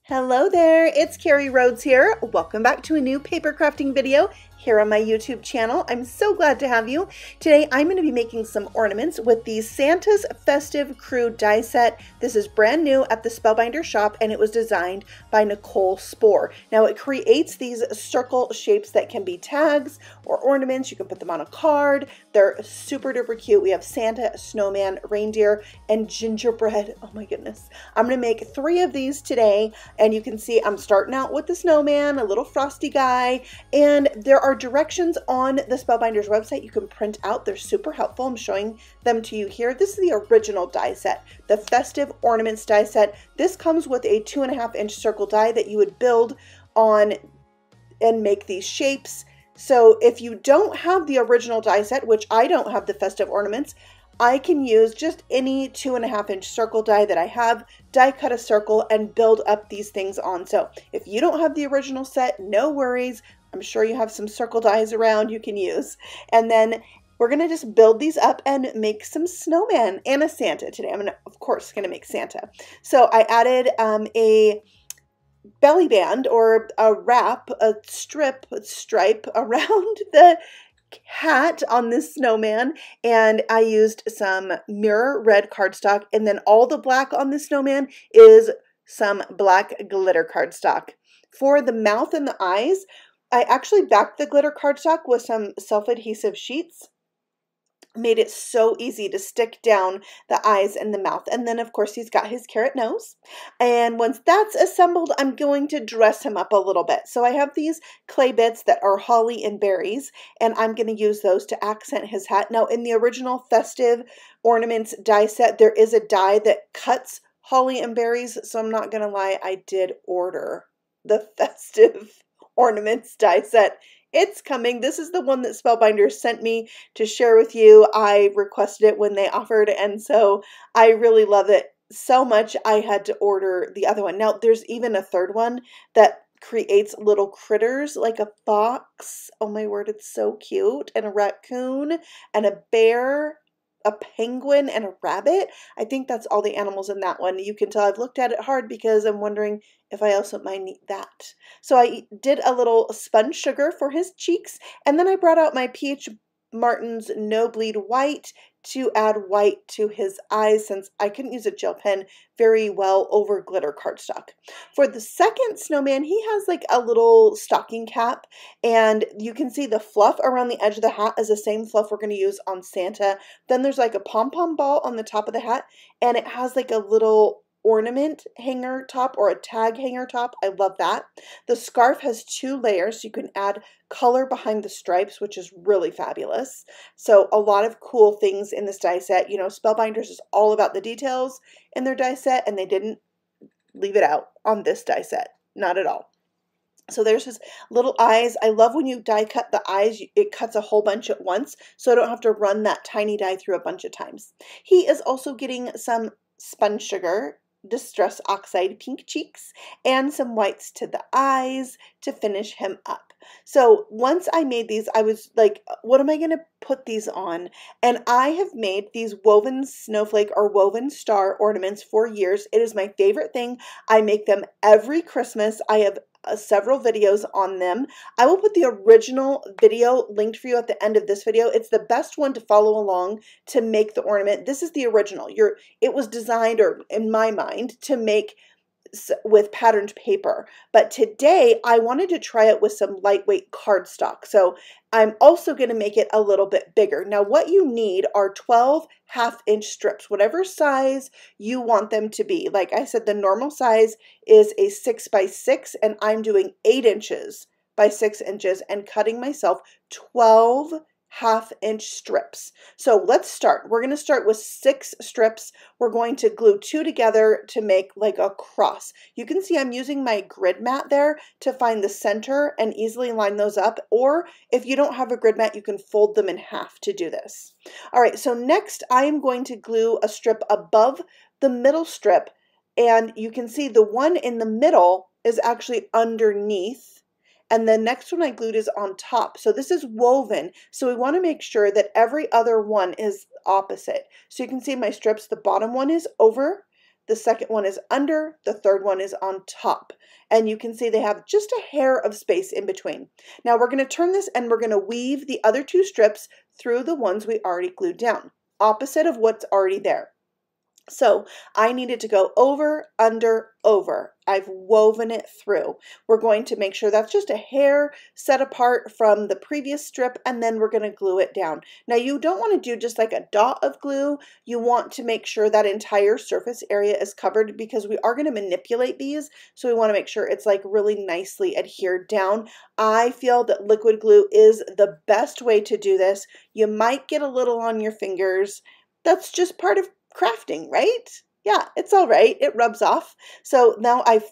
Hello there, it's Carrie Rhodes here. Welcome back to a new paper crafting video here on my YouTube channel. I'm so glad to have you. Today I'm going to be making some ornaments with the Santa's Festive Crew die set. This is brand new at the Spellbinders shop and it was designed by Nichol Spohr. Now it creates these circle shapes that can be tags or ornaments. You can put them on a card. They're super duper cute. We have Santa, a snowman, reindeer, and gingerbread. Oh my goodness. I'm going to make 3 of these today. And you can see I'm starting out with the snowman, a little frosty guy, and there are directions on the Spellbinders website you can print out. They're super helpful. I'm showing them to you here. This is the original die set, the Festive Ornaments die set. This comes with a 2.5-inch circle die that you would build on and make these shapes. So if you don't have the original die set, which I don't have the Festive Ornaments, I can use just any 2.5-inch circle die that I have, die cut a circle, and build up these things on. So if you don't have the original set, no worries. I'm sure you have some circle dies around you can use. And then we're going to just build these up and make some snowman and a Santa today. I'm of course, going to make Santa. So I added a belly band or a wrap, a stripe around the hat on this snowman, and I used some mirror red cardstock, and then all the black on the snowman is some black glitter cardstock. For the mouth and the eyes, I actually backed the glitter cardstock with some self-adhesive sheets. Made it so easy to stick down the eyes and the mouth. And then of course he's got his carrot nose. And once that's assembled, I'm going to dress him up a little bit. So I have these clay bits that are holly and berries, and I'm going to use those to accent his hat. Now in the original Festive Ornaments die set, there is a die that cuts holly and berries. So I'm not going to lie, I did order the Festive Ornaments die set. It's coming. This is the one that Spellbinders sent me to share with you. I requested it when they offered, and so I really love it so much I had to order the other one. Now, there's even a third one that creates little critters like a fox. Oh my word, it's so cute. And a raccoon and a bear, a penguin, and a rabbit. I think that's all the animals in that one. You can tell I've looked at it hard because I'm wondering if I also might need that. So I did a little spun sugar for his cheeks, and then I brought out my P.H. Martin's No Bleed White to add white to his eyes, since I couldn't use a gel pen very well over glitter cardstock. For the second snowman, he has like a little stocking cap, and you can see the fluff around the edge of the hat is the same fluff we're going to use on Santa. Then there's like a pom-pom ball on the top of the hat, and it has like a little ornament hanger top or a tag hanger top. I love that. The scarf has 2 layers, so you can add color behind the stripes, which is really fabulous. So a lot of cool things in this die set. You know, Spellbinders is all about the details in their die set, and they didn't leave it out on this die set. Not at all. So there's his little eyes. I love when you die cut the eyes, it cuts a whole bunch at once, so I don't have to run that tiny die through a bunch of times. He is also getting some spun sugar, Distress Oxide pink cheeks, and some whites to the eyes to finish him up. So once I made these, I was like, what am I going to put these on? And I have made these woven snowflake or woven star ornaments for years. It is my favorite thing. I make them every Christmas. I have several videos on them. I will put the original video linked for you at the end of this video. It's the best one to follow along to make the ornament. This is the original. It was designed, or in my mind, to make with patterned paper. But today I wanted to try it with some lightweight cardstock. So I'm also going to make it a little bit bigger. Now what you need are 12 half-inch strips, whatever size you want them to be. Like I said, the normal size is a 6 by 6, and I'm doing 8 inches by 6 inches and cutting myself 12 half-inch strips. So let's start. We're going to start with 6 strips. We're going to glue 2 together to make like a cross. You can see I'm using my grid mat there to find the center and easily line those up. Or if you don't have a grid mat, you can fold them in half to do this. All right, so next I am going to glue a strip above the middle strip, and you can see the one in the middle is actually underneath, and the next one I glued is on top. So this is woven, so we want to make sure that every other one is opposite. So you can see my strips, the bottom one is over the second one is under, the third one is on top. And you can see they have just a hair of space in between. Now we're going to turn this and we're going to weave the other two strips through the ones we already glued down, opposite of what's already there. So I needed to go over, under, over. I've woven it through. We're going to make sure that's just a hair set apart from the previous strip, and then we're going to glue it down. Now you don't want to do just like a dot of glue. You want to make sure that entire surface area is covered because we are going to manipulate these. So we want to make sure it's like really nicely adhered down. I feel that liquid glue is the best way to do this. You might get a little on your fingers. That's just part of crafting, right? Yeah, it's all right. It rubs off. So now I've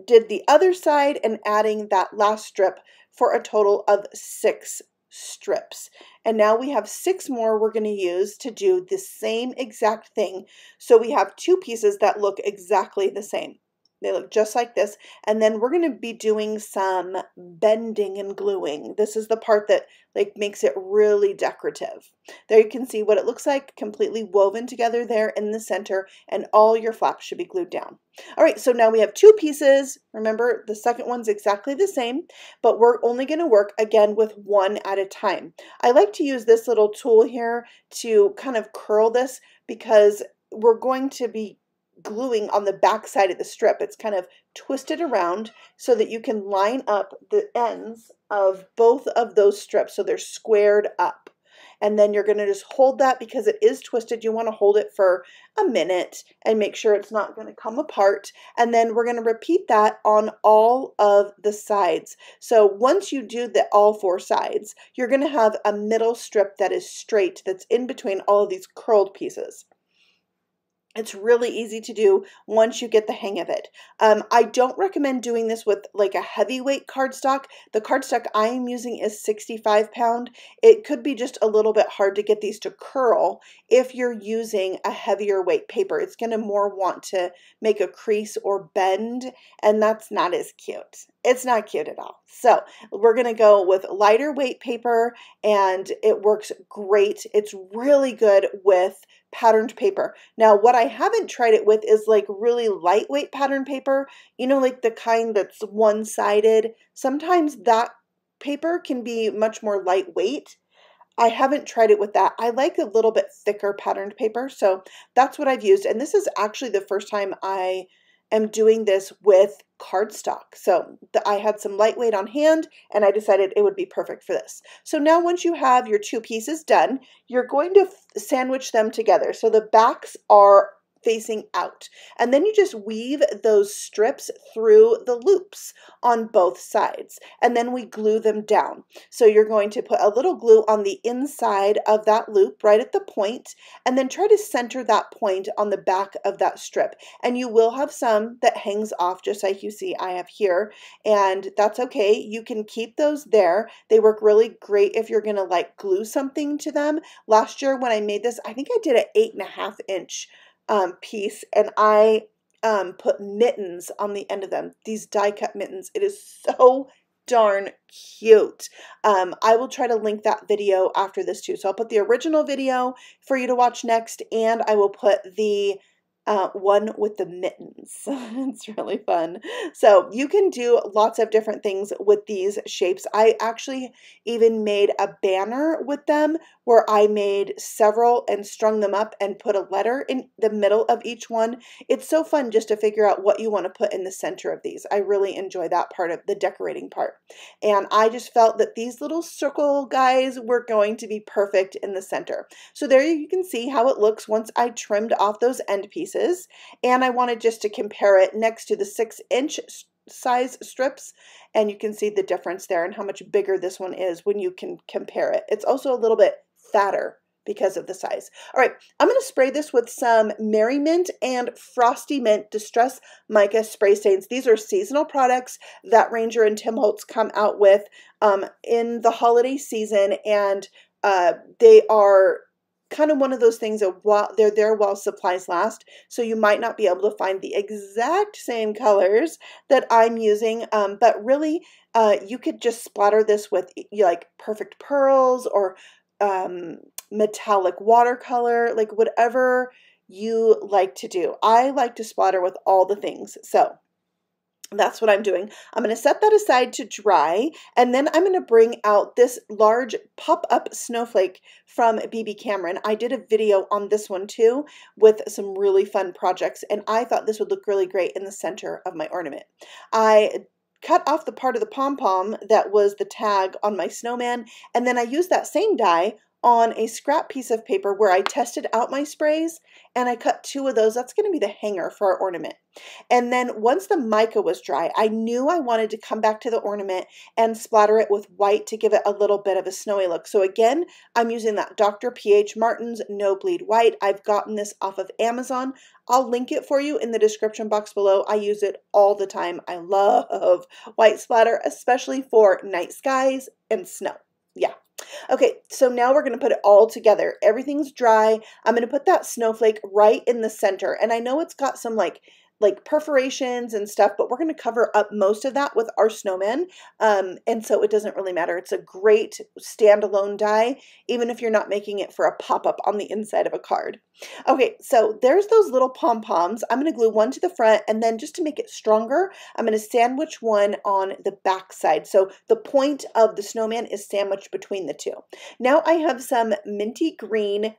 did the other side and adding that last strip for a total of 6 strips. And now we have 6 more we're going to use to do the same exact thing. So we have 2 pieces that look exactly the same. They look just like this. And then we're going to be doing some bending and gluing. This is the part that like makes it really decorative. There you can see what it looks like, completely woven together there in the center, and all your flaps should be glued down. All right, so now we have 2 pieces. Remember, the second one's exactly the same, but we're only going to work again with 1 at a time. I like to use this little tool here to kind of curl this because we're going to be gluing on the back side of the strip. It's kind of twisted around so that you can line up the ends of both of those strips so they're squared up. And then you're going to just hold that because it is twisted. You want to hold it for a minute and make sure it's not going to come apart. And then we're going to repeat that on all of the sides. So once you do all 4 sides, you're going to have a middle strip that is straight, that's in between all of these curled pieces. It's really easy to do once you get the hang of it. I don't recommend doing this with like a heavyweight cardstock. The cardstock I am using is 65 pound. It could be just a little bit hard to get these to curl if you're using a heavier weight paper. It's going to more want to make a crease or bend, and that's not as cute. It's not cute at all. So we're going to go with lighter weight paper, and it works great. It's really good with patterned paper. Now, what I haven't tried it with is like really lightweight pattern paper, you know, like the kind that's one-sided. Sometimes that paper can be much more lightweight. I haven't tried it with that. I like a little bit thicker patterned paper, so that's what I've used. And this is actually the first time I am doing this with cardstock. So I had some lightweight on hand and I decided it would be perfect for this. So now once you have your 2 pieces done, you're going to sandwich them together. So the backs are facing out, and then you just weave those strips through the loops on both sides, and then we glue them down. So you're going to put a little glue on the inside of that loop right at the point, and then try to center that point on the back of that strip. And you will have some that hangs off, just like you see I have here, and that's okay. You can keep those there. They work really great if you're gonna like glue something to them. Last year when I made this, I think I did an 8.5 inch piece, and I put mittens on the end of them, these die cut mittens. It is so darn cute. I will try to link that video after this too. So I'll put the original video for you to watch next, and I will put the one with the mittens. It's really fun. So you can do lots of different things with these shapes. I actually even made a banner with them where I made several and strung them up and put a letter in the middle of each one. It's so fun just to figure out what you want to put in the center of these. I really enjoy that part of the decorating part. And I just felt that these little circle guys were going to be perfect in the center. So there you can see how it looks once I trimmed off those end pieces. And I wanted just to compare it next to the 6-inch size strips, and you can see the difference there and how much bigger this one is when you can compare it. It's also a little bit fatter because of the size. All right, I'm going to spray this with some Merry Mint and Frosty Mint Distress Mica Spray Stains. These are seasonal products that Ranger and Tim Holtz come out with in the holiday season, and they are kind of one of those things that while they're there while supplies last, so you might not be able to find the exact same colors that I'm using, but really you could just splatter this with like Perfect Pearls or metallic watercolor, like whatever you like to do. I like to splatter with all the things. So that's what I'm doing. I'm going to set that aside to dry, and then I'm going to bring out this large pop-up snowflake from BB Cameron. I did a video on this one too with some really fun projects, and I thought this would look really great in the center of my ornament. I cut off the part of the pom-pom that was the tag on my snowman, and then I used that same die on a scrap piece of paper where I tested out my sprays, and I cut 2 of those. That's going to be the hanger for our ornament. And then once the mica was dry, I knew I wanted to come back to the ornament and splatter it with white to give it a little bit of a snowy look. So again, I'm using that Dr. P.H. Martin's No Bleed White. I've gotten this off of Amazon. I'll link it for you in the description box below. I use it all the time. I love white splatter, especially for night skies and snow. Yeah. Okay, so now we're going to put it all together. Everything's dry. I'm going to put that snowflake right in the center. And I know it's got some like perforations and stuff, but we're going to cover up most of that with our snowman. And so it doesn't really matter. It's a great standalone die, even if you're not making it for a pop-up on the inside of a card. Okay, so there's those little pom-poms. I'm going to glue one to the front, and then just to make it stronger, I'm going to sandwich one on the back side. So the point of the snowman is sandwiched between the two. Now I have some minty green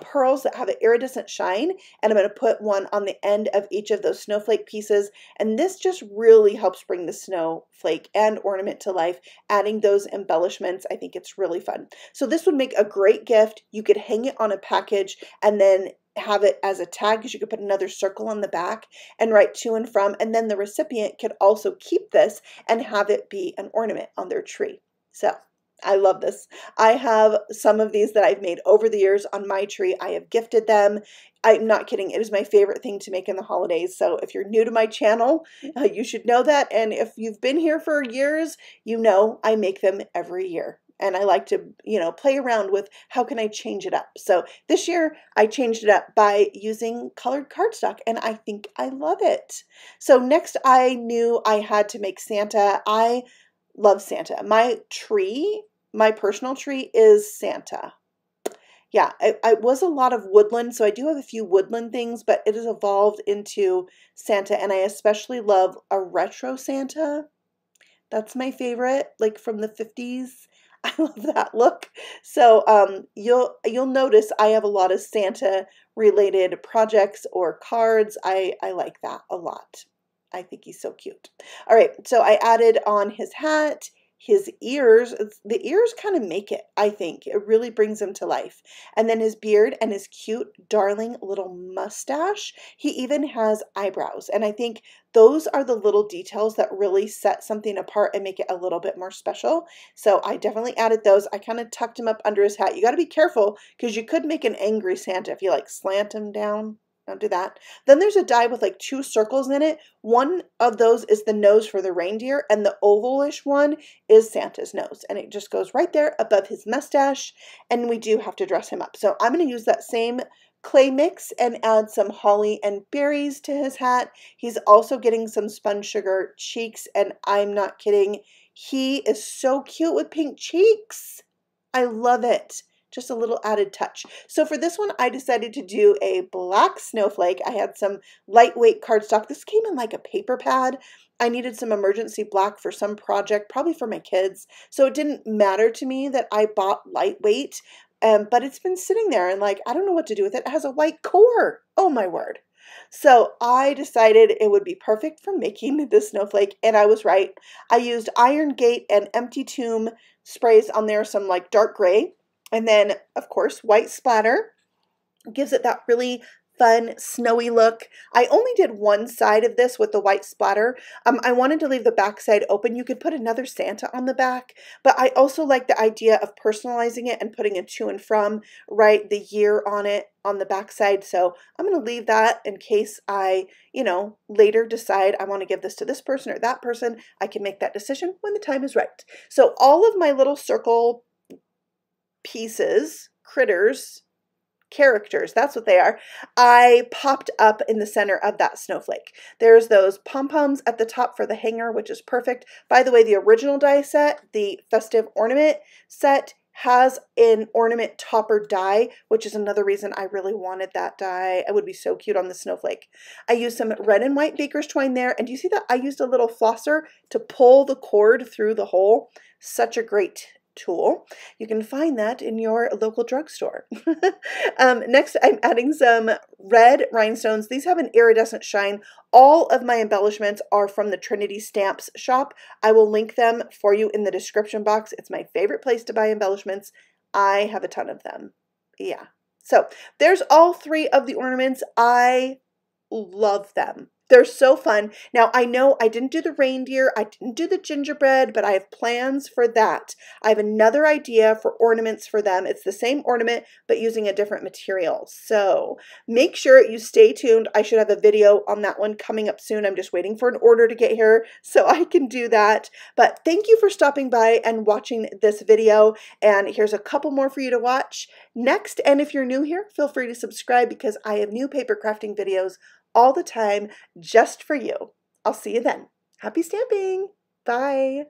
pearls that have an iridescent shine, and I'm going to put one on the end of each of those snowflake pieces, and this just really helps bring the snowflake and ornament to life, adding those embellishments. I think it's really fun. So this would make a great gift. You could hang it on a package and then have it as a tag, because you could put another circle on the back and write to and from, and then the recipient could also keep this and have it be an ornament on their tree. So I love this. I have some of these that I've made over the years on my tree. I have gifted them. I'm not kidding. It is my favorite thing to make in the holidays. So if you're new to my channel, you should know that. And if you've been here for years, you know I make them every year. And I like to, play around with how can I change it up. So this year I changed it up by using colored cardstock, and I think I love it. So next I knew I had to make Santa. I love Santa. My tree, my personal tree, is Santa. Yeah, I was a lot of woodland, so I do have a few woodland things, but it has evolved into Santa, and I especially love a retro Santa. That's my favorite, like from the 50s. I love that look. So you'll notice I have a lot of Santa related projects or cards. I like that a lot. I think he's so cute. All right, so I added on his hat, his ears. The ears kind of make it, I think. It really brings him to life. And then his beard and his cute, darling little mustache. He even has eyebrows. And I think those are the little details that really set something apart and make it a little bit more special. So I definitely added those. I kind of tucked him up under his hat. You got to be careful, because you could make an angry Santa if you like slant him down. Don't do that. Then there's a die with like 2 circles in it. One of those is the nose for the reindeer, and the ovalish one is Santa's nose. And it just goes right there above his mustache, and we do have to dress him up. So I'm going to use that same clay mix and add some holly and berries to his hat. He's also getting some spun sugar cheeks, and I'm not kidding. He is so cute with pink cheeks. I love it. Just a little added touch. So for this one, I decided to do a black snowflake. I had some lightweight cardstock. This came in like a paper pad. I needed some emergency black for some project, probably for my kids. So it didn't matter to me that I bought lightweight, but it's been sitting there and like, I don't know what to do with it. It has a white core. Oh my word. So I decided it would be perfect for making this snowflake, and I was right. I used Iron Gate and Empty Tomb sprays on there, some like dark gray. And then, of course, white splatter gives it that really fun, snowy look. I only did one side of this with the white splatter. I wanted to leave the back side open. You could put another Santa on the back, but I also like the idea of personalizing it and putting a to and from, right, the year on it on the back side. So I'm going to leave that in case I, later decide I want to give this to this person or that person. I can make that decision when the time is right. So all of my little circle pieces, critters, characters, that's what they are, I popped up in the center of that snowflake. There's those pom-poms at the top for the hanger, which is perfect. By the way, the original die set, the Festive Ornament set, has an ornament topper die, which is another reason I really wanted that die. It would be so cute on the snowflake. I used some red and white baker's twine there, and do you see that I used a little flosser to pull the cord through the hole? Such a great tool. You can find that in your local drugstore. Next, I'm adding some red rhinestones. These have an iridescent shine. All of my embellishments are from the Trinity Stamps shop. I will link them for you in the description box. It's my favorite place to buy embellishments. I have a ton of them. Yeah. So there's all 3 of the ornaments. I love them. They're so fun. Now, I know I didn't do the reindeer, I didn't do the gingerbread, but I have plans for that. I have another idea for ornaments for them. It's the same ornament, but using a different material. So make sure you stay tuned. I should have a video on that one coming up soon. I'm just waiting for an order to get here so I can do that. But thank you for stopping by and watching this video. And here's a couple more for you to watch next. And if you're new here, feel free to subscribe because I have new paper crafting videos all the time just for you. I'll see you then. Happy stamping. Bye.